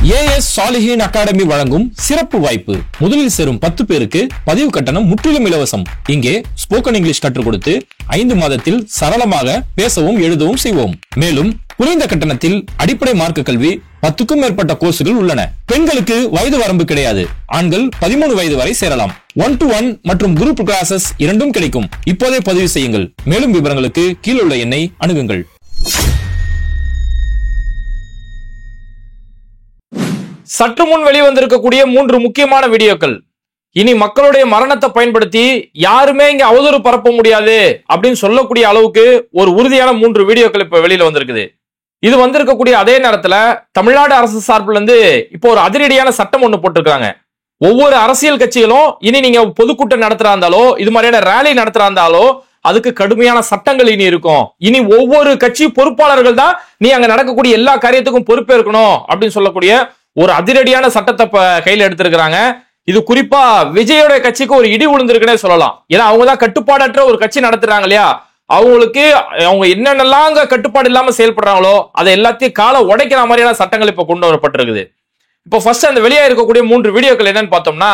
AS சாலிஹின் academy வழங்கும் சிறப்பு வாய்ப்பு. முதலில் சேரும் 10 பேருக்கு பதிவு கட்டணம் முற்றிலும் இலவசம். இங்கே ஸ்போக்கன் இங்கிலீஷ் கற்றுக் கொடுத்து 5 மாதத்தில் சரளமாக பேசவும் எழுதவும் செய்வோம். மேலும் குறைந்த கட்டணத்தில் அடிப்படை மார்க்க கல்வி 10க்கும் மேற்பட்ட கோர்ஸ்கள் உள்ளன. பெண்களுக்கு வயது வரம்பு கிடையாது. ஆண்கள் 13 வயது வரை சேரலாம். 1-to-1 மற்றும் குரூப் கிளாஸஸ் இரண்டும் கிடைக்கும். இப்போதே பதிவு செய்யுங்கள். மேலும் விவரங்களுக்கு கீழுள்ள எண்ணை அணுகுங்கள். சற்று முன் வெளிவந்திருக்கக்கூடிய 3 முக்கியமான வீடியோக்கள். இனி மக்களுடைய மரணத்தை பயன்படுத்தி யாருமே இங்க அவதூறு பரப்ப முடியாது அப்படின்னு சொல்லக்கூடிய அளவுக்கு ஒரு உறுதியான 3 வீடியோக்கள் இப்ப வெளியில வந்திருக்குது. இது வந்திருக்கக்கூடிய அதே நேரத்துல தமிழ்நாடு அரசு சார்பில் இருந்து இப்போ ஒரு அதிரடியான சட்டம் ஒண்ணு போட்டிருக்காங்க. ஒவ்வொரு அரசியல் கட்சிகளும் இனி நீங்க பொதுக்கூட்டம் நடத்துறா இருந்தாலோ இது மாதிரியான ரேலி நடத்துறா இருந்தாலோ அதுக்கு கடுமையான சட்டங்கள் இனி இருக்கும். இனி ஒவ்வொரு கட்சி பொறுப்பாளர்கள் தான் நீ அங்க நடக்கக்கூடிய எல்லா காரியத்துக்கும் பொறுப்பேற்கணும் அப்படின்னு சொல்லக்கூடிய ஒரு அதிரடியான சட்டத்தை கையில எடுத்திருக்கிறாங்க. இது குறிப்பா விஜயோட கட்சிக்கு ஒரு இடி விழுந்திருக்குன்னே சொல்லலாம். ஏன்னா அவங்க தான் கட்டுப்பாடற்ற ஒரு கட்சி நடத்துறாங்க இல்லையா, அவங்களுக்கு அவங்க என்னென்னலாம் அங்க கட்டுப்பாடு இல்லாம செயல்படுறாங்களோ அதை எல்லாத்தையும் காலை உடைக்கிற மாதிரியான சட்டங்கள் இப்ப கொண்டு வரப்பட்டிருக்குது. இப்போ ஃபர்ஸ்ட் அந்த வெளியே இருக்கக்கூடிய 3 வீடியோக்கள் என்னன்னு பார்த்தோம்னா,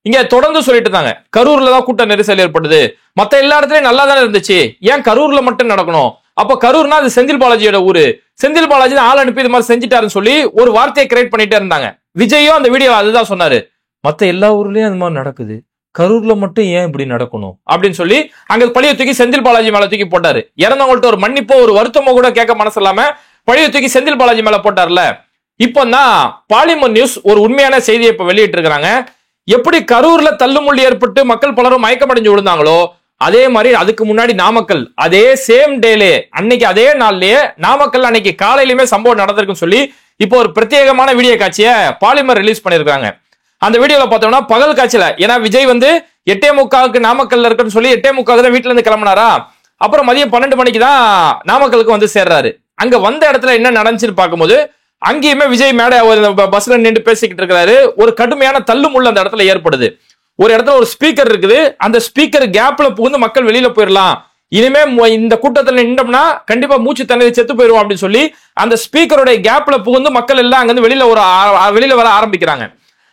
இங்க தொடர்ந்து சொல்லிட்டு இருந்தாங்க கரூர்ல தான் கூட்ட நெரிசல் ஏற்படுது, மத்த எல்லா இடத்துலயும் நல்லா தானே இருந்துச்சு, ஏன் கரூர்ல மட்டும் நடக்கணும், அப்ப கரூர்னா அது செந்தில் பாலாஜியோட ஊரு, செந்தில் பாலாஜி தான் ஆள் அனுப்பி இது மாதிரி செஞ்சுட்டாருன்னு சொல்லி ஒரு வார்த்தையை கிரியேட் பண்ணிட்டே இருந்தாங்க. விஜயும் அந்த வீடியோ அதுதான் சொன்னாரு, மத்த எல்லா ஊர்லயும் அது மாதிரி நடக்குது, கரூர்ல மட்டும் ஏன் இப்படி நடக்கணும் அப்படின்னு சொல்லி அங்க பழிய தூக்கி செந்தில் பாலாஜி மேல தூக்கி போட்டாரு. இறந்தவங்கள்ட்ட ஒரு மன்னிப்போ ஒரு வருத்தமோ கூட கேட்க மனசு இல்லாம பழிய தூக்கி செந்தில் பாலாஜி மேல போட்டார்ல. இப்போ தான் பாலிமர் நியூஸ் ஒரு உண்மையான செய்தியை இப்ப வெளியிட்டு இருக்காங்க. எப்படி கரூர்ல தள்ளுமுள்ளி ஏற்பட்டு மக்கள் பலரும் மயக்கமடைஞ்சு விழுந்தாங்களோ அதே மாதிரி அதுக்கு முன்னாடி நாமக்கல் அதே சேம் டேலே அன்னைக்கு அதே நாள்லயே நாமக்கல் அன்னைக்கு காலையிலுமே சம்பவம் நடந்திருக்குன்னு சொல்லி இப்போ ஒரு பிரத்யேகமான வீடியோ காட்சியை பாலிமர் ரிலீஸ் பண்ணிருக்காங்க. அந்த வீடியோல பார்த்தோம்னா பகல் காட்சியில, ஏன்னா விஜய் வந்து 8:45 நாமக்கல்ல இருக்குன்னு சொல்லி 8:45 தான் வீட்டுல இருந்து கிளம்பினாரா, அப்புறம் மதியம் 12 மணிக்கு தான் நாமக்கலுக்கு வந்து சேர்றாரு. அங்க வந்த இடத்துல என்ன நடந்துச்சுன்னு பார்க்கும்போது அங்கேயுமே விஜய் மேடை பஸ்ல நின்று பேசிக்கிட்டு இருக்கிறாரு. ஒரு கடுமையான தள்ளுமுள்ள அந்த இடத்துல ஏற்படுது. ஒரு இடத்துல ஒரு ஸ்பீக்கர் இருக்குது, அந்த ஸ்பீக்கர் கேப்ல புகுந்து மக்கள் வெளியில போயிடலாம், இனிமே இந்த கூட்டத்துல நின்றோம்னா கண்டிப்பா மூச்சு தண்ணி செத்து போயிடும் அப்படின்னு சொல்லி அந்த ஸ்பீக்கருடைய கேப்ல புகுந்து மக்கள் எல்லாம் அங்க இருந்து வெளியில வர ஆரம்பிக்கிறாங்க.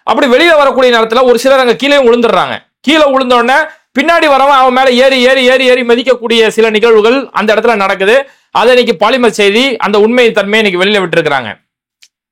அப்படி வெளியில வரக்கூடிய நேரத்துல ஒரு சிலர் அங்க கீழே விழுந்துடுறாங்க. கீழே விழுந்த உடனே பின்னாடி வரவன் அவன் மேல ஏறி ஏறி ஏறி ஏறி மதிக்கக்கூடிய சில நிகழ்வுகள் அந்த இடத்துல நடக்குது. அதை இன்னைக்கு பாலிமர் செய்தி அந்த உண்மை தன்மையை இன்னைக்கு வெளியில விட்டு இருக்கிறாங்க.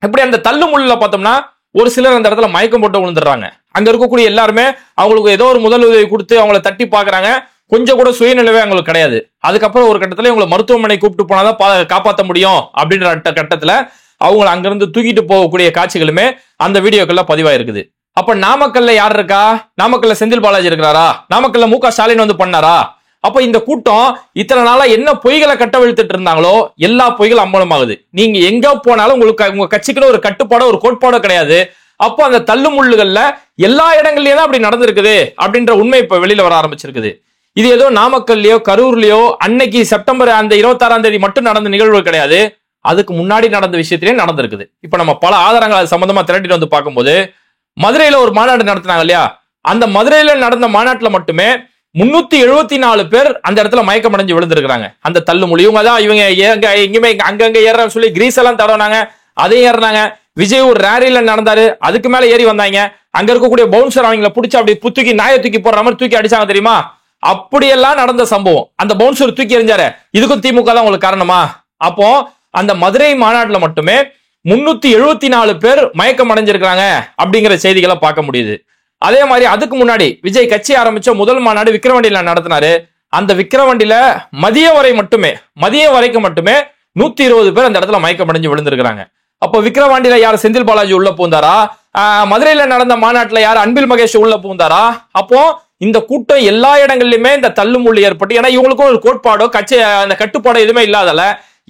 இப்படி அந்த தள்ளு முள்ள பார்த்தோம்னா ஒரு சிலர் அந்த இடத்துல மயக்கம் போட்டு விழுந்துடுறாங்க. அங்க இருக்கக்கூடிய எல்லாருமே அவங்களுக்கு ஏதோ ஒரு முதல் உதவி கொடுத்து அவங்கள தட்டி பாக்குறாங்க. கொஞ்சம் கூட சுயநிலைவே அவங்களுக்கு கிடையாது. அதுக்கப்புறம் ஒரு கட்டத்துல இவங்களை மருத்துவமனை கூப்பிட்டு போனாதான் காப்பாற்ற முடியும் அப்படின்ற கட்டத்துல அவங்களை அங்கிருந்து தூக்கிட்டு போகக்கூடிய காட்சிகளுமே அந்த வீடியோக்கள்ல பதிவாயிருக்குது. அப்ப நாமக்கல்ல யார் இருக்கா, நாமக்கல்ல செந்தில் பாலாஜி இருக்கிறாரா, நாமக்கல்ல மு.க. ஸ்டாலின் வந்து பண்ணாரா, அப்ப இந்த கூட்டம் இத்தனை நாளா என்ன பொய்களை கட்டவிழ்த்துட்டு இருந்தாங்களோ எல்லா பொய்களும் அம்பலமாகுது. நீங்க எங்க போனாலும் உங்களுக்கு உங்க கட்சிக்குன்னு ஒரு கட்டுப்பாடோ ஒரு கோட்பாடோ கிடையாது. அப்போ அந்த தள்ளுமுள்ளுகள்ல எல்லா இடங்கள்லயும் தான் அப்படி நடந்திருக்குது அப்படின்ற உண்மை இப்ப வெளியில வர ஆரம்பிச்சிருக்குது. இது ஏதோ நாமக்கல்லையோ கரூர்லயோ அன்னைக்கு செப்டம்பர் அந்த 26ஆம் தேதி மட்டும் நடந்த நிகழ்வு கிடையாது, அதுக்கு முன்னாடி நடந்த விஷயத்திலேயே நடந்திருக்குது. இப்ப நம்ம பல ஆதாரங்கள் அது சம்பந்தமா திரட்டிட்டு வந்து பார்க்கும்போது மதுரையில ஒரு மாநாடு நடத்தினாங்க இல்லையா, அந்த மதுரையில நடந்த மாநாட்டுல மட்டுமே 374 பேர் அந்த இடத்துல மயக்கம் அடைஞ்சு விழுந்திருக்கிறாங்க. அந்த தள்ளுமுள்ளி இவங்க தான் இவங்க எங்கேயுமே அங்கங்க ஏறன்னு சொல்லி கிரீஸ் எல்லாம் தடவினாங்க, அதையும் ஏறினாங்க. விஜய் ஒரு ரேலியில நடந்தாரு, அதுக்கு மேல ஏறி வந்தாங்க. அங்க இருக்கக்கூடிய பவுன்சர் அவங்களை பிடிச்சி அப்படி தூக்கி நாயை தூக்கி போடுற மாதிரி தூக்கி அடிச்சாங்க தெரியுமா, அப்படியெல்லாம் நடந்த சம்பவம். அந்த பவுன்சர் தூக்கி எறிஞ்சாரு, இதுக்கும் திமுக தான் உங்களுக்கு காரணமா? அப்போ அந்த மதுரை மாநாட்டுல மட்டுமே 374 பேர் மயக்கம் அடைஞ்சிருக்கிறாங்க அப்படிங்கிற செய்திகளை பார்க்க முடியுது. அதே மாதிரி அதுக்கு முன்னாடி விஜய் கட்சி ஆரம்பிச்ச முதல் மாநாடு விக்கிரவாண்டியில நடத்தினாரு. அந்த விக்கிரவாண்டியில மதியம் வரைக்கும் மட்டுமே 120 பேர் அந்த இடத்துல மயக்கம் அடைஞ்சு விழுந்திருக்கிறாங்க. அப்போ விக்கிரவாண்டியில யார் செந்தில் பாலாஜி உள்ள பூந்தாரா, மதுரையில நடந்த மாநாட்டுல யார் அன்பில் மகேஷ் உள்ள பூந்தாரா? அப்போ இந்த கூட்டம் எல்லா இடங்கள்லயுமே இந்த தள்ளுமுள்ளி ஏற்பட்டு, ஏன்னா இவங்களுக்கும் ஒரு கோட்பாடோ கட்சி அந்த கட்டுப்பாடோ எதுவுமே இல்லாதால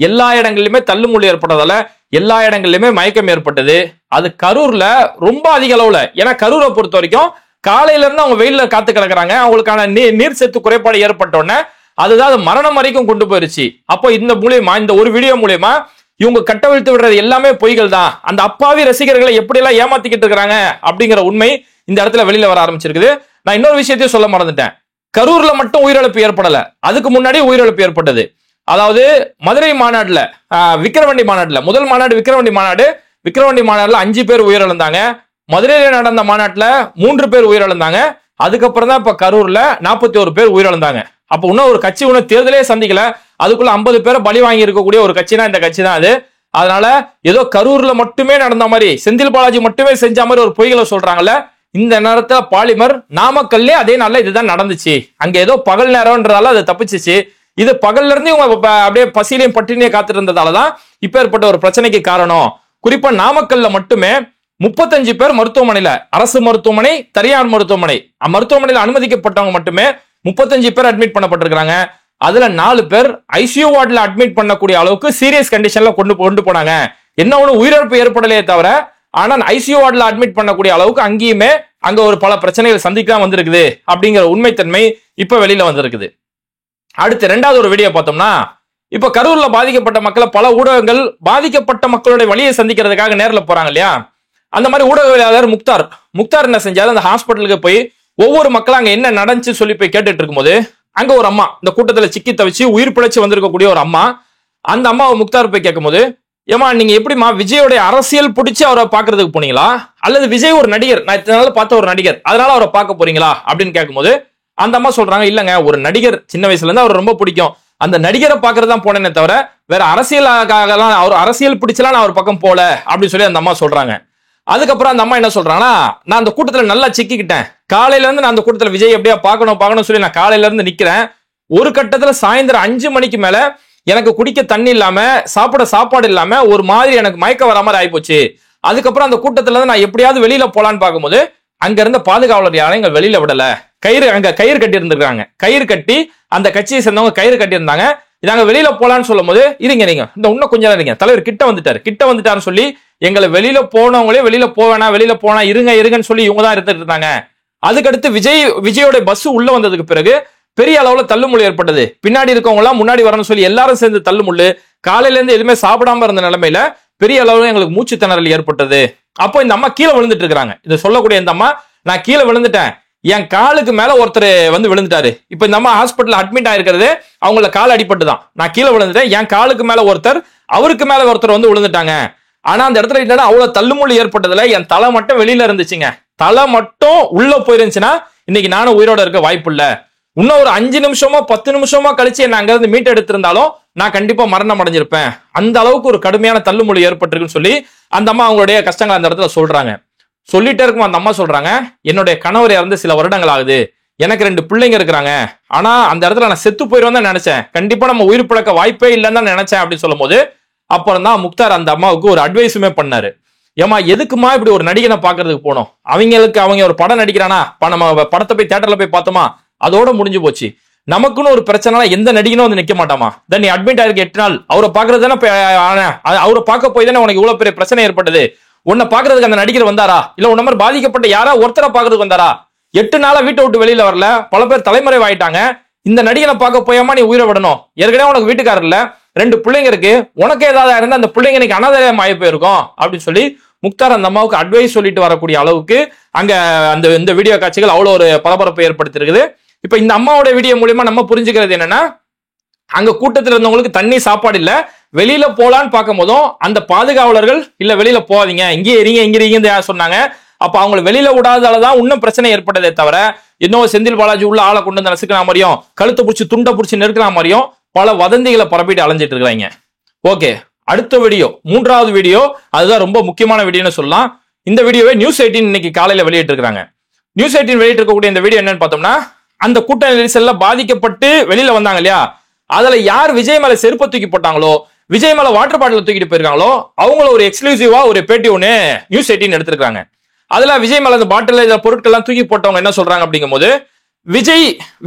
எல்லா இடங்கள்லயுமே தள்ளுமுள்ளி ஏற்பட்டதால எல்லா இடங்கள்லயுமே மயக்கம் ஏற்பட்டது. அது கரூர்ல ரொம்ப அதிக அளவுல, ஏன்னா கரூரை பொறுத்த வரைக்கும் காலையில இருந்து அவங்க வெயில்ல காத்து கிடக்குறாங்க, அவங்களுக்கான நீர் சத்து குறைபாடு ஏற்பட்டோன்னே அதுதான் அது மரணம் வரைக்கும் கொண்டு போயிருச்சு. அப்போ இந்த ஒரு வீடியோ மூலியமா இவங்க கட்டவிழ்த்து விடுறது எல்லாமே பொய்கள் தான், அந்த அப்பாவி ரசிகர்களை எப்படி எல்லாம் ஏமாத்திக்கிட்டு இருக்கிறாங்க அப்படிங்கிற உண்மை இந்த இடத்துல வெளியில வர ஆரம்பிச்சிருக்குது. நான் இன்னொரு விஷயத்தையும் சொல்ல மறந்துட்டேன், கரூர்ல மட்டும் உயிரிழப்பு ஏற்படல, அதுக்கு முன்னாடி உயிரிழப்பு ஏற்பட்டது. அதாவது மதுரை மாநாடுல விக்கிரவாண்டி மாநாடுல முதல் மாநாடு விக்கிரவாண்டி மாநாடு விக்கிரவாண்டி மாநாட்டில் 5 பேர் உயிரிழந்தாங்க. மதுரையில நடந்த மாநாட்டில் 3 பேர் உயிரிழந்தாங்க. அதுக்கப்புறம் தான் இப்ப கரூர்ல 41 பேர் உயிரிழந்தாங்க. அப்ப இன்னும் ஒரு கட்சி இன்னும் தேர்தலே சந்திக்கல, அதுக்குள்ள 50 பேரை பலி வாங்கி இருக்கக்கூடிய ஒரு கட்சினா இந்த கட்சி தான் அது. அதனால ஏதோ கரூர்ல மட்டுமே நடந்த மாதிரி, செந்தில் பாலாஜி மட்டுமே செஞ்ச மாதிரி ஒரு பொய்களை சொல்றாங்கல்ல. இந்த நேரத்துல பாலிமர் நாமக்கல்லே அதே நாள்ல இதுதான் நடந்துச்சு. அங்க ஏதோ பகல் நேரம்ன்றதால அது தப்பிச்சிச்சு. இது பகல்ல இருந்து இவங்க அப்படியே பசியிலையும் பட்டினியை காத்துட்டு இருந்ததாலதான் இப்ப ஏற்பட்ட ஒரு பிரச்சனைக்கு காரணம். குறிப்பா நாமக்கல்ல மட்டுமே 35 பேர் மருத்துவமனையில, அரசு மருத்துவமனை, தனியார் மருத்துவமனையில அனுமதிக்கப்பட்டவங்க மட்டுமே 35 பேர் அட்மிட் பண்ணப்பட்டிருக்காங்க. அதுல 4 பேர் ஐசியூ வார்டுல அட்மிட் பண்ணக்கூடிய அளவுக்கு சீரியஸ் கண்டிஷன்ல கொண்டு போனாங்க. என்ன ஒண்ணு உயிரிழப்பு ஏற்படலையே தவிர, ஆனா ஐசியூ வார்டுல அட்மிட் பண்ணக்கூடிய அளவுக்கு அங்கேயுமே அங்க ஒரு பல பிரச்சனைகள் சந்திக்கலாம் வந்திருக்குது அப்படிங்கிற உண்மைத்தன்மை இப்ப வெளியில வந்திருக்குது. அடுத்து 2வது ஒரு வீடியோ பார்த்தோம்னா, இப்ப கரூர்ல பாதிக்கப்பட்ட மக்களை பல ஊடகங்கள் பாதிக்கப்பட்ட மக்களுடைய வழியை சந்திக்கிறதுக்காக நேரில் போறாங்க இல்லையா. அந்த மாதிரி ஊடகவியலாளர் முக்தார் என்ன செஞ்சாரு, அந்த ஹாஸ்பிட்டலுக்கு போய் ஒவ்வொரு மக்களும் அங்க என்ன நடந்துச்சு சொல்லி போய் கேட்டுட்டு இருக்கும்போது, அங்க ஒரு அம்மா இந்த கூட்டத்துல சிக்கி தவிச்சு உயிர் பிழைச்சு வந்திருக்கக்கூடிய ஒரு அம்மா, அந்த அம்மாவை முக்தார் போய் கேட்கும்போது, ஏமா நீங்க எப்படிமா விஜயோடைய அரசியல் பிடிச்சி அவரை பாக்குறதுக்கு போனீங்களா, அல்லது விஜய் ஒரு நடிகர், நான் இத்தனை நாள் பார்த்த ஒரு நடிகர், அதனால அவரை பார்க்க போறீங்களா அப்படின்னு கேட்கும்போது அந்த அம்மா சொல்றாங்க, இல்லங்க ஒரு நடிகர், சின்ன வயசுல இருந்து அவர் ரொம்ப பிடிக்கும், அந்த நடிகரை பாக்குறது தான் போனேனே தவிர வேற அரசியலுக்காகலாம், அவர் அரசியல் பிடிச்சலாம் நான் அவர் பக்கம் போல அப்படின்னு சொல்லி அந்த அம்மா சொல்றாங்க. அதுக்கப்புறம் அந்த அம்மா என்ன சொல்றாங்கன்னா, நான் அந்த கூட்டத்துல நல்லா சிக்கிக்கிட்டேன், காலையில இருந்து நான் அந்த கூட்டத்துல விஜய் எப்படியா பார்க்கணும் சொல்லி நான் காலையில இருந்து நிக்கிறேன். ஒரு கட்டத்துல சாயந்தரம் 5 மணிக்கு மேல எனக்கு குடிக்க தண்ணி இல்லாம, சாப்பிட சாப்பாடு இல்லாம ஒரு மாதிரி எனக்கு மயக்க வர மாதிரி ஆயிப்போச்சு. அதுக்கப்புறம் அந்த கூட்டத்துல இருந்து நான் எப்படியாவது வெளியில போலான்னு பார்க்கும்போது அங்க இருந்த பாதுகாவலர் யாரும் எங்க வெளியில விடல, அங்க கயிறு கட்டி இருந்திருக்காங்க, கயிறு கட்டி அந்த கட்சியை சேர்ந்தவங்க கயிறு கட்டி இருந்தாங்க. இதாங்க வெளியில போலான்னு சொல்லும் போது, இருங்க இந்த இன்னும் கொஞ்சம் இருங்க, தலைவர் கிட்ட வந்துட்டாருன்னு சொல்லி எங்களை வெளியில போனவங்களே வெளியில போனா இருங்கன்னு சொல்லி இவங்க தான் இருந்துட்டு இருந்தாங்க. அதுக்கடுத்து விஜயோட பஸ் உள்ள வந்ததுக்கு பிறகு பெரிய அளவுல தள்ளுமுள்ளு ஏற்பட்டது. பின்னாடி இருக்கவங்க எல்லாம் முன்னாடி வரணும்னு சொல்லி எல்லாரும் சேர்ந்து தள்ளுமுள்ளு, காலையில இருந்து எதுவுமே சாப்பிடாம இருந்த நிலைமையில பெரிய அளவுல எங்களுக்கு மூச்சு திணறல் ஏற்பட்டது. அப்போ இந்த அம்மா கீழே விழுந்துட்டு இருக்காங்க. இதை சொல்லக்கூடிய இந்த அம்மா, நான் கீழே விழுந்துட்டேன், என் காலுக்கு மேல ஒருத்தர் வந்து விழுந்துட்டாரு. இப்ப இந்த அம்மா ஹாஸ்பிட்டல் அட்மிட் ஆயிருக்கிறது அவங்கள கால் அடிபட்டுதான், நான் கீழே விழுந்துட்டேன், என் காலுக்கு மேல ஒருத்தர், அவருக்கு மேல ஒருத்தர் வந்து விழுந்துட்டாங்க. ஆனா அந்த இடத்துல என்னன்னா அவ்வளவு தள்ளுமுள்ளு ஏற்பட்டதுல என் தலை மட்டும் வெளியில இருந்துச்சுங்க. தலை மட்டும் உள்ள போயிருந்துச்சுன்னா இன்னைக்கு நானும் உயிரோட இருக்க வாய்ப்பு இல்ல. இன்னும் ஒரு 5 நிமிஷமோ 10 நிமிஷமோ கழிச்சு என்ன அங்க இருந்து மீட் எடுத்திருந்தாலும் நான் கண்டிப்பா மரணம் அடைஞ்சிருப்பேன். அந்த அளவுக்கு ஒரு கடுமையான தள்ளுமுள்ளு ஏற்பட்டிருக்குன்னு சொல்லி அந்த அம்மா அவங்களுடைய கஷ்டங்கள் அந்த இடத்துல சொல்றாங்க. சொல்லிட்டே இருக்கும் அந்த அம்மா சொல்றாங்க, என்னுடைய கணவர் இறந்து சில வருடங்கள் ஆகுது, எனக்கு 2 பிள்ளைங்க இருக்கிறாங்க, ஆனா அந்த இடத்துல நான் செத்து போயிடுவேன் தான் நினைச்சேன், கண்டிப்பா நம்ம உயிர் பிழைக்க வாய்ப்பே இல்லைன்னு தான் நினைச்சேன் அப்படின்னு சொல்லும் போது, அப்புறம் தான் முக்தார் அந்த அம்மாவுக்கு ஒரு அட்வைஸுமே பண்ணாரு. ஏமா எதுக்குமா இப்படி ஒரு நடிகனை பாக்குறதுக்கு போனோம், அவங்க ஒரு படம் நடிக்கிறானா, நம்ம படத்தை போய் தியேட்டர்ல போய் பார்த்தோமா, அதோட முடிஞ்சு போச்சு. நமக்குன்னு ஒரு பிரச்சனை எந்த நடிகனும் வந்து நிக்க மாட்டாமா, நீ அட்மிட் ஆயிருக்கு 8 நாள், அவரை பாக்குறது தானே, அவரை பார்க்க போய் தானே உனக்கு இவ்வளவு பெரிய பிரச்சனை ஏற்பட்டது. உன்னை பாக்குறதுக்கு அந்த நடிகர் வந்தாரா, இல்ல உன்ன மாதிரி பாதிக்கப்பட்ட யாரா ஒருத்தரை பாக்குறதுக்கு வந்தாரா? 8 நாளா வீட்டை விட்டு வெளியில வரல, பல பேர் தலைமறைவாயிட்டாங்க. இந்த நடிகனை பார்க்க போயாமா நீ உயிரை விடணும்? ஏற்கனவே உனக்கு வீட்டுக்காரர் இல்ல, 2 பிள்ளைங்க இருக்கு, உனக்கு ஏதாவது இருந்தா அந்த பிள்ளைங்க இன்னைக்கு அனாதையம் ஆகி போயிருக்கும் அப்படின்னு சொல்லி முக்தார் அந்த அம்மாவுக்கு அட்வைஸ் சொல்லிட்டு வரக்கூடிய அளவுக்கு அங்க இந்த வீடியோ காட்சிகள் அவ்வளவு ஒரு பரபரப்பை ஏற்படுத்திருக்குது. இப்ப இந்த அம்மாவோட வீடியோ மூலியமா நம்ம புரிஞ்சுக்கிறது என்னன்னா, அங்க கூட்டத்தில் இருந்தவங்களுக்கு தண்ணி சாப்பாடு இல்ல, வெளியில போலான்னு பார்க்கும் போதும் அந்த பாதுகாவலர்கள் இல்ல வெளியில போகாதீங்க, இங்கே இருங்க சொன்னாங்க. அப்ப அவங்களை வெளியில விடாதாலதான் இன்னும் பிரச்சனை ஏற்பட்டதே தவிர, இன்னும் செந்தில் பாலாஜி உள்ள ஆளை கொண்டு வந்து நசுக்கிற மாதிரியும், கழுத்தை பிடிச்சி துண்டை பிடிச்சி நெருக்கிற மாதிரியும் பல வதந்திகளை பரப்பிட்டு அலைஞ்சிட்டு இருக்கிறாங்க. ஓகே, அடுத்த வீடியோ 3வது வீடியோ, அதுதான் ரொம்ப முக்கியமான வீடியோன்னு சொல்லலாம். இந்த வீடியோவை நியூஸ் 18 இன்னைக்கு காலையில வெளியிட்டு இருக்காங்க. நியூஸ் 18 வெளியிட்டு இருக்கக்கூடிய இந்த வீடியோ என்னன்னு பார்த்தோம்னா, அந்த கூட்ட நெரிசல்ல பாதிக்கப்பட்டு வெளியில வந்தாங்க இல்லையா, அதுல யார் விஜய் மேல செருப்பை தூக்கி போட்டாங்களோ, விஜய் மேல வாட்டர் பாட்டில் தூக்கிட்டு போயிருக்காங்களோ, அவங்கள ஒரு எக்ஸ்க்ளூசிவா ஒரு பேட்டி ஒண்ணு நியூஸ் 18 எடுத்திருக்காங்க. அதுல விஜய் மேல அந்த பாட்டில் பொருட்கள் எல்லாம் தூக்கி போட்டவங்க என்ன சொல்றாங்க அப்படிங்கும் போது,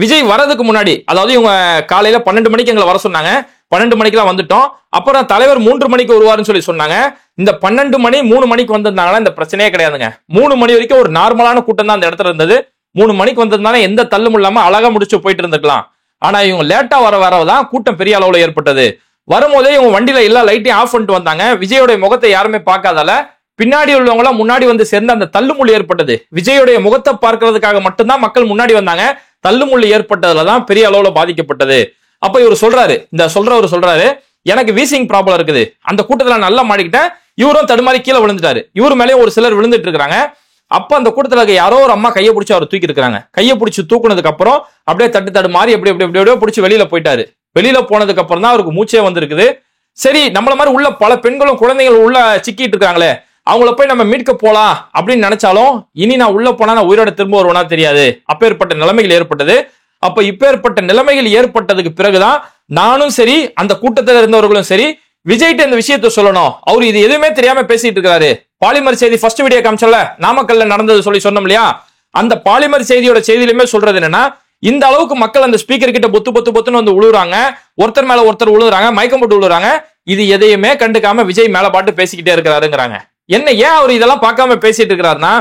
விஜய் வரதுக்கு முன்னாடி, அதாவது இவங்க காலையில 12 மணிக்கு எங்களை வர சொன்னாங்க, 12 மணிக்கெல்லாம் வந்துட்டோம், அப்புறம் தலைவர் 3 மணிக்கு வருவாருன்னு சொல்லி சொன்னாங்க. இந்த 12 மணி 3 மணிக்கு வந்திருந்தாங்கன்னா இந்த பிரச்சனையே கிடையாதுங்க. 3 மணி வரைக்கும் ஒரு நார்மலான கூட்டம் தான் அந்த இடத்துல இருந்தது. 3 மணிக்கு வந்திருந்தாலும் எந்த தள்ளும் இல்லாம அழகா முடிச்சு போயிட்டு இருந்திருக்கலாம். ஆனா இவங்க லேட்டா வரதான் கூட்டம் பெரிய அளவுல ஏற்பட்டது. வரும்போதே இவங்க வண்டியில எல்லா லைட்டையும் ஆஃப் பண்ணிட்டு வந்தாங்க. விஜயோட முகத்தை யாருமே பார்க்காதால பின்னாடி உள்ளவங்க முன்னாடி வந்து சேர்ந்து அந்த தள்ளுமுள்ளு ஏற்பட்டது. விஜயோடைய முகத்தை பார்க்கறதுக்காக மட்டும்தான் மக்கள் முன்னாடி வந்தாங்க. தள்ளுமுள்ளு ஏற்பட்டதுலதான் பெரிய அளவுல பாதிக்கப்பட்டது. அப்ப இவர் சொல்றாரு, சொல்றாரு, எனக்கு வீசிங் ப்ராப்ளம் இருக்குது, அந்த கூட்டத்துல நல்லா மாட்டிக்கிட்டேன், இவரும் தடுமாறி கீழே விழுந்துட்டாரு. இவரு மேலேயும் ஒரு சிலர் விழுந்துட்டு இருக்காங்க. அப்ப அந்த கூட்டத்துல இருக்க யாரோ ஒரு அம்மா கையை பிடிச்சி அவர் தூக்கி இருக்காங்க. கையை பிடிச்சி தூக்குனதுக்கு அப்புறம் அப்படியே தட்டு மாறி எப்படியோ பிடிச்சி வெளியில போயிட்டாரு. வெளியில போனதுக்கு அப்புறம் தான் அவருக்கு மூச்சே வந்திருக்குது. சரி, நம்மள மாதிரி உள்ள பல பெண்களும் குழந்தைகள் உள்ள சிக்கிட்டு இருக்காங்களே, அவங்கள போய் நம்ம மீட்க போலாம் அப்படின்னு நினைச்சாலும் இனி நான் உள்ள போனா நான் உயிரோட திரும்ப வருவனா தெரியாது. அப்பேற்பட்ட நிலைமைகள் ஏற்பட்டது. அப்ப இப்பேற்பட்ட நிலைமைகள் ஏற்பட்டதுக்கு பிறகுதான் நானும் சரி அந்த கூட்டத்தில் இருந்தவர்களும் சரி விஜய்கிட்ட இந்த விஷயத்த சொல்லணும். அவரு இது எதுவுமே தெரியாம பேசிட்டு இருக்காரு. பாலிமர் செய்தி ஃபர்ஸ்ட் வீடியோ காமிச்சல, நாமக்கல்ல நடந்தது சொல்லி சொன்னோம் இல்லையா, அந்த பாலிமர் செய்தியோட செய்தியிலுமே சொல்றது என்னன்னா, இந்த அளவுக்கு மக்கள் அந்த ஸ்பீக்கர் கிட்ட பொத்துன்னு வந்து உழுவுறாங்க, ஒருத்தர் மேல ஒருத்தர் உழுவுறாங்க, மயக்கம் போட்டு உழுவுறாங்க. இது எதையுமே கண்டுக்காம விஜய் மேல பாட்டு பேசிக்கிட்டே இருக்கிறாருங்கிறாங்க. என்ன ஏன் அவர் இதெல்லாம் பார்க்காம பேசிட்டு இருக்கிறாருன்னா,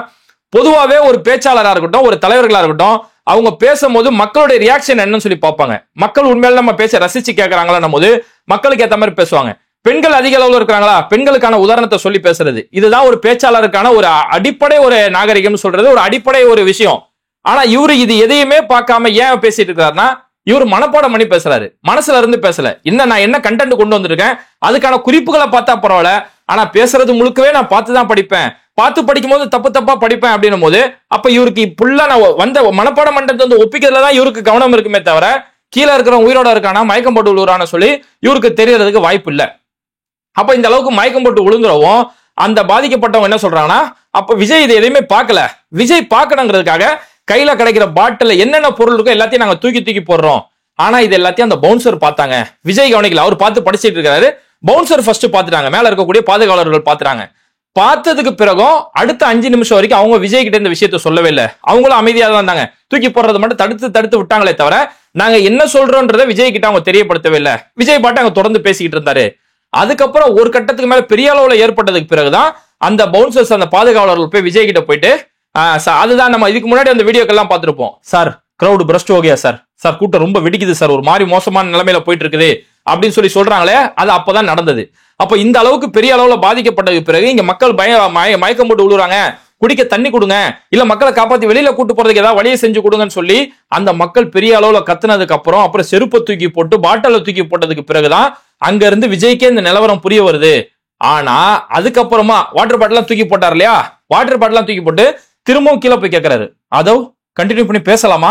பொதுவாவே ஒரு பேச்சாளரா இருக்கட்டும், ஒரு தலைவர்களா இருக்கட்டும், அவங்க பேசும்போது மக்களுடைய ரியாக்ஷன் என்னன்னு சொல்லி பார்ப்பாங்க. மக்கள் உண்மையில நம்ம பேச ரசிச்சு கேட்கறாங்களா போது மக்களுக்கு ஏத்த மாதிரி பேசுவாங்க. பெண்கள் அதிக அளவுல இருக்கிறாங்களா, பெண்களுக்கான உதாரணத்தை சொல்லி பேசுறது, இதுதான் ஒரு பேச்சாளருக்கான ஒரு அடிப்படை ஒரு நாகரிகம் சொல்றது, ஒரு அடிப்படை ஒரு விஷயம். ஆனா இவரு இது எதையுமே பார்க்காம ஏன் பேசிட்டு இருக்கிறாருன்னா, இவர் மனப்பாடம் பண்ணி பேசுறாரு, மனசுல இருந்து பேசல. நான் என்ன கண்டென்ட் கொண்டு வந்திருக்கேன், அதுக்கான குறிப்புகளை பார்த்தா பரவாயில்ல, ஆனா பேசுறது முழுக்கவே நான் பார்த்துதான் படிப்பேன், பார்த்து படிக்கும் போது தப்பா படிப்பேன் அப்படின்னும் போது, அப்ப இவருக்கு ஃபுல்லா நான் வந்த மனப்பாடம் பண்றது வந்து ஒப்பிக்கிறதுலதான் இவருக்கு கவனம் இருக்குமே தவிர, கீழே இருக்கிறவன் உயிரோட இருக்கானா மயக்கம் போட்டு விழுறான்னு சொல்லி இவருக்கு தெரியறதுக்கு வாய்ப்பு இல்லை. அப்ப இந்த அளவுக்கு மயக்கம் போட்டு விழுந்துறவும் அந்த பாதிக்கப்பட்டவங்க என்ன சொல்றாங்கன்னா, அப்ப விஜய் இதை எதையுமே பார்க்கல, விஜய் பார்க்கணுங்கிறதுக்காக கையில கிடைக்கிற பாட்டில் என்னென்ன பொருள் இருக்கோ எல்லாத்தையும் நாங்க தூக்கி போடுறோம். ஆனா இது எல்லாத்தையும் அந்த பவுன்சர் பார்த்தாங்க, விஜய் கவனிக்கல. அவர் பார்த்து படிச்சிட்டு இருக்காரு, பவுன்சர் ஃபர்ஸ்ட் பார்த்துட்டாங்க, மேல இருக்கக்கூடிய பாதுகாவலர்கள் பார்த்துட்டாங்க. பார்த்ததுக்கு பிறகும் அடுத்த 5 நிமிஷம் வரைக்கும் அவங்க விஜய் கிட்ட இந்த விஷயத்த சொல்லவே இல்லை. அவங்களும் அமைதியா தான் இருந்தாங்க. தூக்கி போடுறது மட்டும் தடுத்து விட்டாங்களே தவிர நாங்க என்ன சொல்றோன்றதை விஜய் கிட்ட அவங்க தெரியப்படுத்தவே இல்லை. விஜய் பாட்டு அங்க தொடர்ந்து பேசிக்கிட்டு இருந்தாரு. அதுக்கப்புறம் ஒரு கட்டத்துக்கு மேல பெரிய அளவுல ஏற்பட்டதுக்கு பிறகுதான் அந்த பவுன்சர்ஸ் அந்த பாதுகாவலர்கள் போய் விஜய் கிட்ட போயிட்டு, அதுதான் நம்ம இதுக்கு முன்னாடி அந்த வீடியோக்கெல்லாம் பார்த்திருப்போம், sir crowd breast okay sir கூட்டம் ரொம்ப வெடிக்குது சார், ஒரு மாதிரி மோசமான நிலைமையில போயிட்டு இருக்குது அப்படின்னு சொல்லி சொல்றாங்களே, அது அப்பதான் நடந்தது. அப்ப இந்த அளவுக்கு பெரிய அளவுல பாதிக்கப்பட்டதுக்கு பிறகு இங்க மக்கள் மயக்கம் போட்டு விழுறாங்க, குடிக்க தண்ணி கொடுங்க, இல்ல மக்களை காப்பாத்தி வெளியில கூட்டு போறதுக்கு ஏதாவது வழியை செஞ்சு கொடுங்கன்னு சொல்லி அந்த மக்கள் பெரிய அளவுல கத்துனதுக்கு அப்புறம் செருப்பை தூக்கி போட்டு பாட்டில தூக்கி போட்டதுக்கு பிறகுதான் அங்க இருந்து விஜய்க்கே இந்த நிலவரம் புரிய வருது. ஆனா அதுக்கப்புறமா வாட்டர் பாட்டிலாம் தூக்கி போட்டார் இல்லையா, வாட்டர் பாட்டிலாம் தூக்கி போட்டு திரும்பவும் கீழே போய் கேட்கிறாரு, அதோ கண்டினியூ பண்ணி பேசலாமா,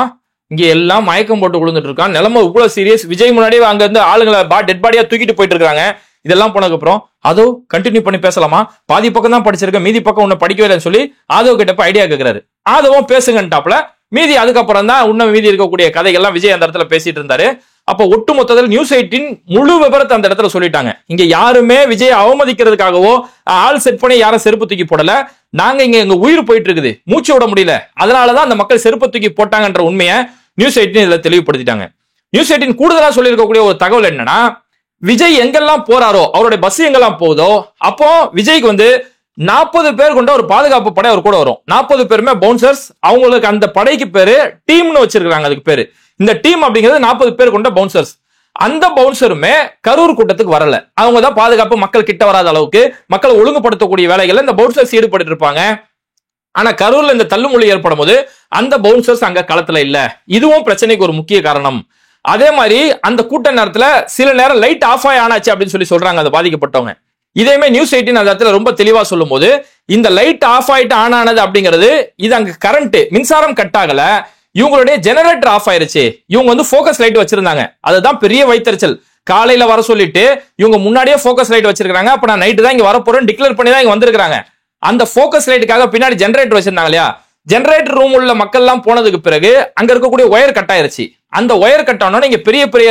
இங்க எல்லாம் மயக்கம் போட்டு விழுந்துட்டு இருக்கான், நிலைமை இவ்வளவு சீரியஸ், விஜய் முன்னாடியே அங்க இருந்து ஆளுங்களை டெட் பாடியா தூக்கிட்டு போயிட்டு இருக்காங்க, இதெல்லாம் போனதுக்கு அப்புறம் அதோ கண்டினியூ பண்ணி பேசலாமா, பாதி பக்கம் தான் படிச்சிருக்கேன் மீதி பக்கம் உன்னை படிக்கவே இல்லைன்னு சொல்லி ஆதவ் கிட்ட போய் ஐடியா கேட்கிறாரு. ஆதவும் பேசுங்கன்ட்டாப்ல, மீதி அதுக்கப்புறம் தான் உன்ன மீதி இருக்கக்கூடிய கதைகள்லாம் விஜய் அந்த இடத்துல பேசிட்டு இருந்தாரு. அப்ப ஒட்டு மொத்தத்தில் நியூஸ் 18 முழு விவரத்தை அந்த இடத்துல சொல்லிட்டாங்க. இங்க யாருமே விஜய் அவமதிக்கிறதுக்காகவோ ஆள் செட் பண்ணி யாரும் செருப்பு தூக்கி போடல, நாங்க எங்க உயிர் போயிட்டு இருக்குது, மூச்சு விட முடியல, அதனாலதான் அந்த மக்கள் செருப்பு தூக்கி போட்டாங்கன்ற உண்மையை நியூஸ் 18 இதுல தெளிவுபடுத்திட்டாங்க. நியூஸ் 18 கூடுதலா சொல்லியிருக்கக்கூடிய ஒரு தகவல் என்னன்னா, விஜய் எங்கெல்லாம் போறாரோ, அவருடைய பஸ் எங்கெல்லாம் போகுதோ, அப்போ விஜய்க்கு 40 பேர் கொண்ட ஒரு பாதுகாப்பு படை அவர் கூட வரும். 40 பேருமே பவுன்சர்ஸ், அவங்களுக்கு அந்த படைக்கு பேரு டீம்னு வச்சிருக்காங்க. அதுக்கு பேரு இந்த டீம் அப்படிங்கிறது 40 பேர் கொண்ட பவுன்சர்ஸ். அந்த பவுன்சருமே கரூர் கூட்டத்துக்கு வரல, அவங்க தான் பாதுகாப்பு, மக்கள் கிட்ட வராத அளவுக்கு மக்களை ஒழுங்குபடுத்தக்கூடிய வேலைகள் இந்த பவுன்சர்ஸ் ஈடுபட்டு இருப்பாங்க. ஆனா கரூர்ல இந்த தள்ளுமொழி ஏற்படும் போது அந்த பவுன்சர்ஸ் அங்க களத்துல இல்ல, இதுவும் பிரச்சனைக்கு ஒரு முக்கிய காரணம். அதே மாதிரி அந்த கூட்ட நேரத்துல சில நேரம் லைட் ஆஃப் ஆனாச்சு அப்படின்னு சொல்லி சொல்றாங்க அந்த பாதிக்கப்பட்டவங்க. இதேமே நியூஸ் 18 அந்த இடத்துல ரொம்ப தெளிவா சொல்லும் போது, இந்த லைட் ஆஃப் ஆயிட்டு ஆன் ஆனது அப்படிங்கிறது இது அங்க கரண்ட் மின்சாரம் கட் ஆகல, இவங்களுடைய ஜெனரேட்டர் ஆஃப் ஆயிருச்சு. இவங்க ஃபோக்கஸ் லைட் வச்சிருந்தாங்க, அதுதான் பெரிய வைத்தறிச்சல். காலையில வர சொல்லிட்டு இவங்க முன்னாடியே ஃபோக்கஸ் லைட் வச்சிருக்காங்க. அப்ப நான் நைட்டு தான் இங்க வரப்போறேன் டிக்ளேர் பண்ணி தான் இங்க வந்திருக்காங்க. அந்த ஃபோக்கஸ் லைட்டுக்காக பின்னாடி ஜெனரேட்டர் வச்சிருந்தாங்க இல்லையா, ஜெனரேட்டர் ரூம் உள்ள மக்கள் எல்லாம் போனதுக்கு பிறகு அங்க இருக்கக்கூடிய ஒயர் கட் ஆயிருச்சு. அந்த ஒயர் கட் ஆனோட இங்க பெரிய பெரிய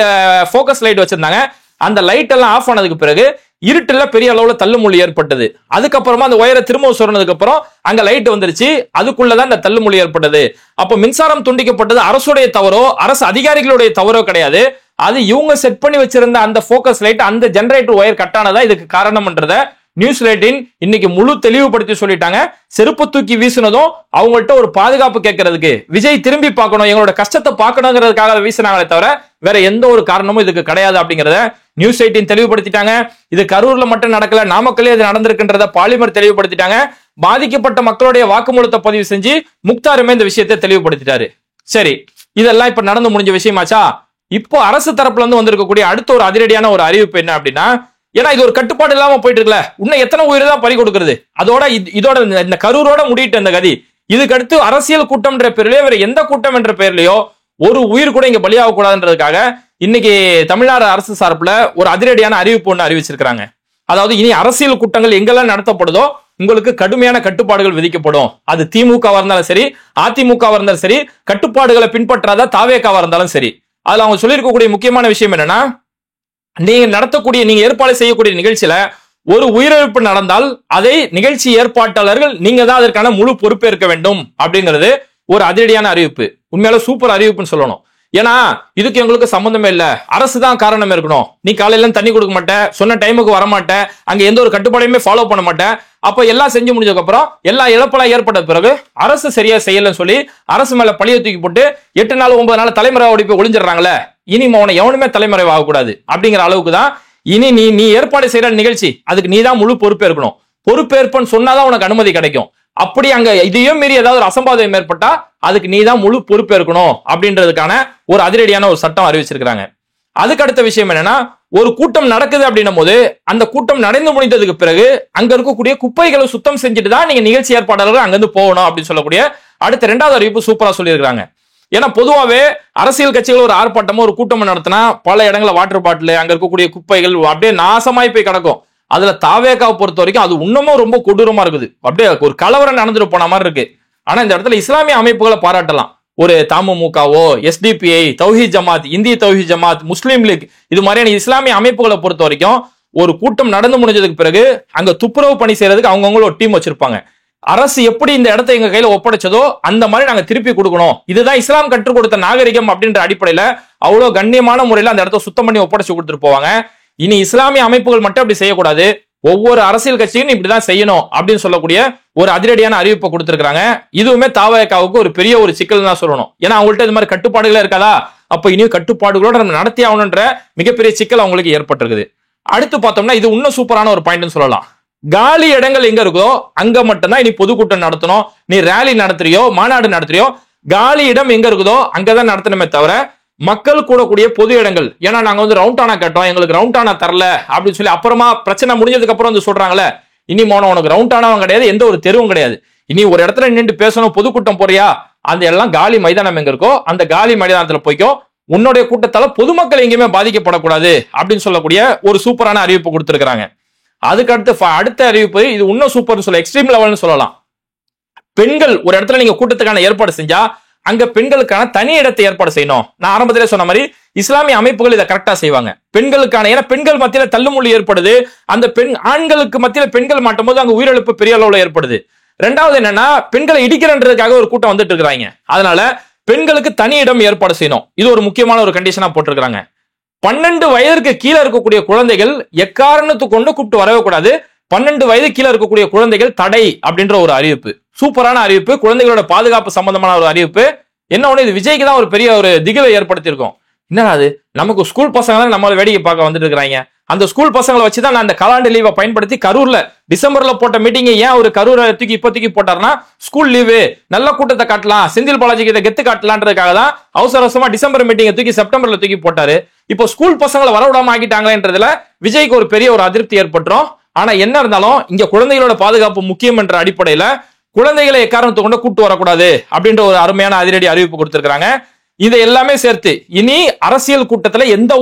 ஃபோக்கஸ் லைட் வச்சிருந்தாங்க. அந்த லைட் எல்லாம் ஆஃப் ஆனதுக்கு பிறகு இருட்டுல பெரிய அளவுல தள்ளுமொழி ஏற்பட்டது. அதுக்கப்புறமா அந்த ஒயரை திரும்ப சொன்னதுக்கு அப்புறம் அங்க லைட் வந்துருச்சு, அதுக்குள்ளதான் இந்த தள்ளுமொழி ஏற்பட்டது. அப்ப மின்சாரம் துண்டிக்கப்பட்டது அரசுடைய தவறோ அரசு அதிகாரிகளுடைய தவறோ கிடையாது, அது இவங்க செட் பண்ணி வச்சிருந்த அந்த ஃபோக்கஸ் லைட், அந்த ஜெனரேட்டர் ஒயர் கட் ஆனதா இதுக்கு காரணம்ன்றத நியூஸ் 18 இன்னைக்கு முழு தெளிவுபடுத்தி சொல்லிட்டாங்க. செருப்பு தூக்கி வீசினதும் அவங்கள்ட்ட ஒரு பாதுகாப்பு கேட்கறதுக்கு, விஜய் திரும்பி பார்க்கணும், எங்களோட கஷ்டத்தை பார்க்கணுங்கிறதுக்காக வீசினாங்களே தவிர வேற எந்த ஒரு காரணமும் இதுக்கு கிடையாது அப்படிங்கறத நியூஸ் 18 தெளிவுபடுத்திட்டாங்க. இது கரூர்ல மட்டும் நடக்கல, நாமக்கல்லே இது நடந்திருக்குன்றத பாலிமர் தெளிவுபடுத்திட்டாங்க. பாதிக்கப்பட்ட மக்களுடைய வாக்குமூலத்தை பதிவு செஞ்சு முக்தாருமே இந்த விஷயத்தை தெளிவுபடுத்திட்டாரு. சரி, இதெல்லாம் இப்ப நடந்து முடிஞ்ச விஷயமாச்சா? இப்போ அரசு தரப்புல இருந்து வந்திருக்கக்கூடிய அடுத்த ஒரு அதிரடியான ஒரு அறிவிப்பு என்ன அப்படின்னா, ஏன்னா இது ஒரு கட்டுப்பாடு இல்லாம போயிட்டு இருக்குல்ல, இன்னும் எத்தனை உயிர் தான் பறி கொடுக்கிறது. அதோட இதோட இந்த கரூரோட முடிட்டு அந்த கதி. இதுக்கு அடுத்து அரசியல் கூட்டம் என்ற பெயர்லயோ வேற எந்த கூட்டம் என்ற பெயர்லயோ ஒரு உயிர் கூட இங்க பலியாக கூடாதுன்றதுக்காக இன்னைக்கு தமிழ்நாடு அரசு சார்பில் ஒரு அதிரடியான அறிவிப்பு ஒன்று அறிவிச்சிருக்காங்க. அதாவது இனி அரசியல் கூட்டங்கள் எங்கெல்லாம் நடத்தப்படுதோ உங்களுக்கு கடுமையான கட்டுப்பாடுகள் விதிக்கப்படும். அது திமுகவா இருந்தாலும் சரி, அதிமுகவா இருந்தாலும் சரி, கட்டுப்பாடுகளை பின்பற்றாத தாவேகாவா இருந்தாலும் சரி. அதுல அவங்க சொல்லியிருக்கக்கூடிய முக்கியமான விஷயம் என்னன்னா, நீங்க ஏற்பாடு செய்யக்கூடிய நிகழ்ச்சியில ஒரு உயிரிழப்பு நடந்தால் அதை நிகழ்ச்சி ஏற்பாட்டாளர்கள் நீங்க தான் அதற்கான முழு பொறுப்பேற்க வேண்டும் அப்படிங்கிறது ஒரு அதிரடியான அறிவிப்பு. உண்மையால சூப்பர் அறிவிப்புன்னு சொல்லணும். ஏன்னா இதுக்கு எங்களுக்கு சம்பந்தமே இல்ல, அரசு தான் காரணம் இருக்கணும். நீ காலையில தண்ணி கொடுக்க மாட்டேன், சொன்ன டைமுக்கு வர மாட்டேன், அங்க எந்த ஒரு கட்டுப்பாடையுமே ஃபாலோ பண்ண மாட்டேன். அப்ப எல்லாம் செஞ்சு முடிஞ்சதுக்கு அப்புறம் எல்லா இழப்பெல்லாம் ஏற்பட்ட பிறகு அரசு சரியா செய்யலன்னு சொல்லி அரசு மேல பழிய தூக்கி போட்டு 8 நாள் 9 நாள் தலைமறைவாக போய் ஒளிஞ்சிடறாங்களே. இனி அவனை எவனுமே தலைமறைவு ஆகக்கூடாது அப்படிங்கிற அளவுக்கு தான் இனி நீ ஏற்பாடு செய்யற நிகழ்ச்சி அதுக்கு நீ தான் முழு பொறுப்பேற்கணும். பொறுப்பேற்பன்னு சொன்னாதான் உனக்கு அனுமதி கிடைக்கும். அப்படி அங்க இதையும் மீறி ஏதாவது ஒரு அசம்பாவிதம் ஏற்பட்டா அதுக்கு நீ தான் முழு பொறுப்பேற்கணும் அப்படின்றதுக்கான ஒரு அதிரடியான ஒரு சட்டம் அறிவிச்சிருக்காங்க. அதுக்கு அடுத்த விஷயம் என்னன்னா, ஒரு கூட்டம் நடக்குது அப்படின்னும் போது அந்த கூட்டம் நடந்து முடிந்ததுக்கு பிறகு அங்க இருக்கக்கூடிய குப்பைகளை சுத்தம் செஞ்சுட்டு தான் நீங்க நிகழ்ச்சி ஏற்பாளர்கள் அங்கிருந்து போகணும் அப்படின்னு சொல்லக்கூடிய அடுத்த 2வது அறிவிப்பு சூப்பரா சொல்லியிருக்காங்க. ஏன்னா பொதுவாவே அரசியல் கட்சிகள் ஒரு ஆர்ப்பாட்டமோ ஒரு கூட்டம் நடத்தினா பல இடங்களில் வாட்டர் பாட்டில் அங்க இருக்கக்கூடிய குப்பைகள் அப்படியே நாசமாய் போய் கிடக்கும். அதுல தாவேகாவை பொறுத்த வரைக்கும் அது இன்னமும் ரொம்ப கொடூரமா இருக்குது. அப்படியே ஒரு கலவரம் நடந்துட்டு போன மாதிரி இருக்கு. ஆனா இந்த இடத்துல இஸ்லாமிய அமைப்புகளை பாராட்டலாம். ஒரு தமுமுகவோ, எஸ்டிபிஐ, தௌஹீத் ஜமாத், இந்திய தௌஹீத் ஜமாத், முஸ்லீம் லீக், இது மாதிரியான இஸ்லாமிய அமைப்புகளை பொறுத்த வரைக்கும் ஒரு கூட்டம் நடந்து முடிஞ்சதுக்கு பிறகு அங்க துப்புரவு பணி செய்யறதுக்கு அவங்கவுங்கள ஒரு டீம் வச்சிருப்பாங்க. அரசு எப்படி இந்த இடத்தை எங்க கையில ஒப்படைச்சதோ அந்த மாதிரி நாங்க திருப்பி கொடுக்கணும், இதுதான் இஸ்லாம் கற்றுக் கொடுத்த நாகரிகம் அப்படின்ற அடிப்படையில அவ்வளவு கண்ணியமான முறையில அந்த இடத்த சுத்தம் பண்ணி ஒப்படைச்சு கொடுத்துட்டு போவாங்க. இனி இஸ்லாமிய அமைப்புகள் மட்டும் அப்படி செய்யக்கூடாது, ஒவ்வொரு அரசியல் கட்சியும் இப்படிதான் செய்யணும் அப்படின்னு சொல்லக்கூடிய ஒரு அதிரடியான அறிவிப்பை கொடுத்திருக்காங்க. இதுவுமே தாவேகாவுக்கு ஒரு பெரிய ஒரு சிக்கல் தான் சொல்லணும். ஏன்னா அவங்கள்ட்ட இது மாதிரி கட்டுப்பாடுகளே இருக்காதா, அப்ப இனியும் கட்டுப்பாடுகளோட நம்ம நடத்தி ஆகணுன்ற மிகப்பெரிய சிக்கல் அவங்களுக்கு ஏற்பட்டிருக்குது. அடுத்து பார்த்தோம்னா இது இன்னும் சூப்பரான ஒரு பாயிண்ட்னு சொல்லலாம். காலி இடங்கள் எங்க இருக்கோ அங்க மட்டும்தான் இனி பொதுக்கூட்டம் நடத்தணும். நீ ரேலி நடத்துறியோ மாநாடு நடத்துறியோ காலி இடம் எங்க இருக்குதோ அங்கதான் நடத்தணுமே தவிர மக்கள் கூடக்கூடிய பொது இடங்கள், ஏன்னா நாங்க ரவுண்டானா கேட்டோம் எங்களுக்கு ரவுண்டானா தரல அப்படின்னு சொல்லி அப்புறமா பிரச்சனை முடிஞ்சதுக்கு அப்புறம் சொல்றாங்களே, இனி மோனம் உனக்கு ரவுண்டானாவும் கிடையாது, எந்த ஒரு தெருவும் கிடையாது. இனி ஒரு இடத்துல நின்று பேசணும், பொதுக்கூட்டம் போறியா, அந்த எல்லாம் காலி மைதானம் எங்க இருக்கோ அந்த காலி மைதானத்துல போய்க்கோ, உன்னுடைய கூட்டத்தால பொதுமக்கள் எங்கேயுமே பாதிக்கப்படக்கூடாது அப்படின்னு சொல்லக்கூடிய ஒரு சூப்பரான அறிவிப்பு கொடுத்திருக்காங்க. அதுக்கு அடுத்த அறிவிப்பு இது இன்னும் சூப்பர் சொல்ல எக்ஸ்ட்ரீம் லெவல்னு சொல்லலாம். பெண்கள் ஒரு இடத்துல நீங்க கூட்டத்துக்கான ஏற்பாடு செஞ்சா அங்க பெண்களுக்கான தனி இடத்தை ஏற்பாடு செய்யணும். நான் ஆரம்பத்திலே சொன்ன மாதிரி இஸ்லாமிய அமைப்புகள் இதை கரெக்டா செய்வாங்க. பெண்களுக்கான, ஏன்னா பெண்கள் மத்தியில தள்ளுமுள்ளி ஏற்படுது, அந்த ஆண்களுக்கு மத்தியில பெண்கள் மாட்டும் போது அங்க உயிரிழப்பு பெரிய அளவுல ஏற்படுது. 2வது என்னன்னா, பெண்களை இடிக்கிறன்றதுக்காக ஒரு கூட்டம் வந்துட்டு இருக்காங்க. அதனால பெண்களுக்கு தனி இடம் ஏற்பாடு செய்யணும். இது ஒரு முக்கியமான ஒரு கண்டிஷனா போட்டிருக்காங்க. 12 வயதிற்கு கீழே இருக்கக்கூடிய குழந்தைகள் எக்காரணத்துக்கு கொண்டு கூப்பிட்டு வரவே கூடாது. 12 வயது கீழே இருக்கக்கூடிய குழந்தைகள் தடை அப்படின்ற ஒரு அறிவிப்பு, சூப்பரான அறிவிப்பு, குழந்தைகளோட பாதுகாப்பு சம்பந்தமான ஒரு அறிவிப்பு. என்ன ஒண்ணு, இது விஜய்க்கு தான் ஒரு பெரிய ஒரு திகிலை ஏற்படுத்தியிருக்கும். என்னடா அது, நமக்கு ஸ்கூல் பசங்க தான் நம்மள வேடிக்கை பார்க்க வந்துட்டு இருக்காங்க, அந்த ஸ்கூல் பசங்களை வச்சுதான் நான் அந்த காலாண்டு லீவை பயன்படுத்தி கரூர்ல டிசம்பர்ல போட்ட மீட்டிங் ஏன் ஒரு கரூரை தூக்கி போட்டாருன்னா, ஸ்கூல் லீவு நல்ல கூட்டத்தை காட்டலாம், செந்தில் பாலாஜிக்கு இதை கெத்து காட்டலான்றதுக்காக தான் அவசரமா டிசம்பர் மீட்டிங்கை தூக்கி செப்டம்பர்ல தூக்கி போட்டாரு. இப்போ ஸ்கூல் பசங்களை வரவிடாம ஆகிட்டாங்களேன்றதுல விஜய்க்கு ஒரு பெரிய ஒரு அதிருப்தி ஏற்பட்டுரும். ஆனா என்ன இருந்தாலும் இங்க குழந்தைகளோட பாதுகாப்பு முக்கியம் என்ற அடிப்படையில குழந்தைகளை எக்காரணத்தை கொண்டு கூட்டு வரக்கூடாது அப்படின்ற ஒரு அருமையான அதிரடி அறிவிப்பு கொடுத்திருக்காங்க. இதை எல்லாமே சேர்த்து இனி அரசியல் கூட்டத்துல எந்த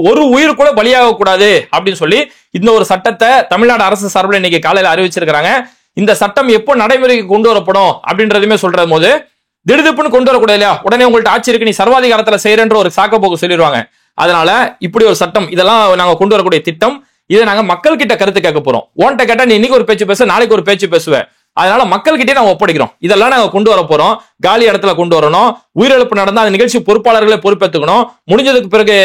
ஒரு உயிர் கூட பலியாக கூடாது அப்படின்னு சொல்லி இந்த ஒரு சட்டத்தை தமிழ்நாடு அரசு சார்பில் இன்னைக்கு காலையில அறிவிச்சிருக்காங்க. இந்த சட்டம் எப்போ நடைமுறைக்கு கொண்டு வரப்படும் அப்படின்றதுமே சொல்ற போது திடுதிப்புன்னு கொண்டு வரக்கூடாது இல்லையா, உடனே உங்கள்ட்ட ஆட்சி இருக்கு நீ சர்வாதிகாரத்துல செய்யறன்ற ஒரு சாக்கப்போக்கு சொல்லிடுவாங்க. அதனால இப்படி ஒரு சட்டம், இதெல்லாம் நாங்க கொண்டு வரக்கூடிய திட்டம், இதை நாங்க மக்கள் கிட்ட கருத்து கேட்க போறோம். ஓன்ட்ட கேட்டா நீ இன்னைக்கு ஒரு பேச்சு பேச, நாளைக்கு ஒரு பேச்சு பேசுவேன், அதனால மக்கள் கிட்டே நாங்க ஒப்படைக்கிறோம். இதெல்லாம் நாங்க கொண்டு வர போறோம். காலி இடத்துல கொண்டு வரணும், உயிரிழப்பு நடந்தா அந்த நிகழ்ச்சி பொறுப்பாளர்களை பொறுப்பேற்றுக்கணும், முடிஞ்சதுக்கு பிறகு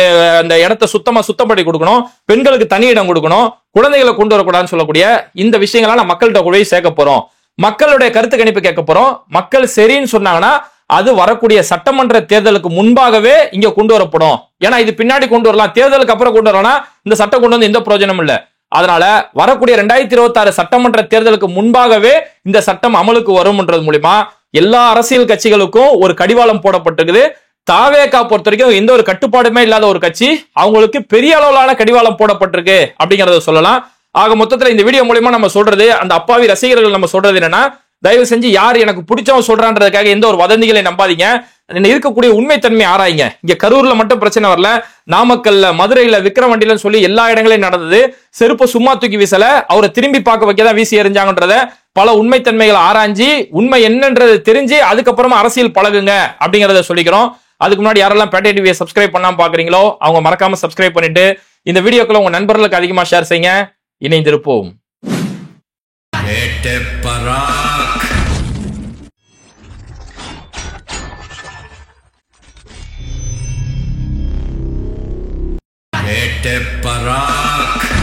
அந்த இடத்தை சுத்தம் பண்ணி கொடுக்கணும், பெண்களுக்கு தனி இடம் கொடுக்கணும், குழந்தைகளை கொண்டு வரக்கூடாதுன்னு சொல்லக்கூடிய இந்த விஷயங்கள்லாம் நான் மக்கள்கிட்ட போய் சேர்க்க போறோம். மக்களுடைய கருத்து கணிப்பு கேட்க போறோம். மக்கள் சரின்னு சொன்னாங்கன்னா அது வரக்கூடிய சட்டமன்ற தேர்தலுக்கு முன்பாகவே இங்க கொண்டு வரப்படும். ஏன்னா இது பின்னாடி கொண்டு வரலாம், தேர்தலுக்கு அப்புறம் கொண்டு வரலாம், இந்த சட்டம் கொண்டு வந்து எந்த பிரயோஜனம் இல்ல. அதனால வரக்கூடிய 2026 சட்டமன்ற தேர்தலுக்கு முன்பாகவே இந்த சட்டம் அமலுக்கு வரும்ன்றது மூலியமா எல்லா அரசியல் கட்சிகளுக்கும் ஒரு கடிவாளம் போடப்பட்டிருக்குது. தாவேகா பொறுத்த வரைக்கும் எந்த ஒரு கட்டுப்பாடுமே இல்லாத ஒரு கட்சி, அவங்களுக்கு பெரிய அளவிலான கடிவாளம் போடப்பட்டிருக்கு அப்படிங்கறத சொல்லலாம். ஆக மொத்தத்துல இந்த வீடியோ மூலமா நம்ம சொல்றது, அந்த அப்பாவி ரசிகர்கள் நம்ம சொல்றது என்னன்னா, தயவு செஞ்சு யார் எனக்கு பிடிச்சவன் சொல்றான்றதுக்காக எந்த ஒரு வதந்திகளை நம்பாதீங்க. இருக்கக்கூடிய உண்மைத்தன்மை ஆராய்ங்க. இங்க கரூர்ல மட்டும் பிரச்சனை வரல, நாமக்கல்ல, மதுரையில, விக்கிரவாண்டியில சொல்லி எல்லா இடங்களையும் நடந்தது. செருப்பு சும்மா தூக்கி வீசல, அவரை திரும்பி பார்க்க வைக்கதான் வீசி எறிஞ்சாங்கன்றத பல உண்மைத்தன்மைகளை ஆராய்ஞ்சி உண்மை என்னன்றது தெரிஞ்சு அதுக்கப்புறமா அரசியல் பழகுங்க அப்படிங்கறத சொல்லிக்கிறோம். அதுக்கு முன்னாடி யாரெல்லாம் பேட்டை டிவியை சப்ஸ்கிரைப் பண்ணாம பாக்குறீங்களோ அவங்க மறக்காம சப்ஸ்கிரைப் பண்ணிட்டு இந்த வீடியோக்களை உங்க நண்பர்களுக்கு அதிகமா ஷேர் செய்யுங்க. இணைந்திருப்போம். Perac.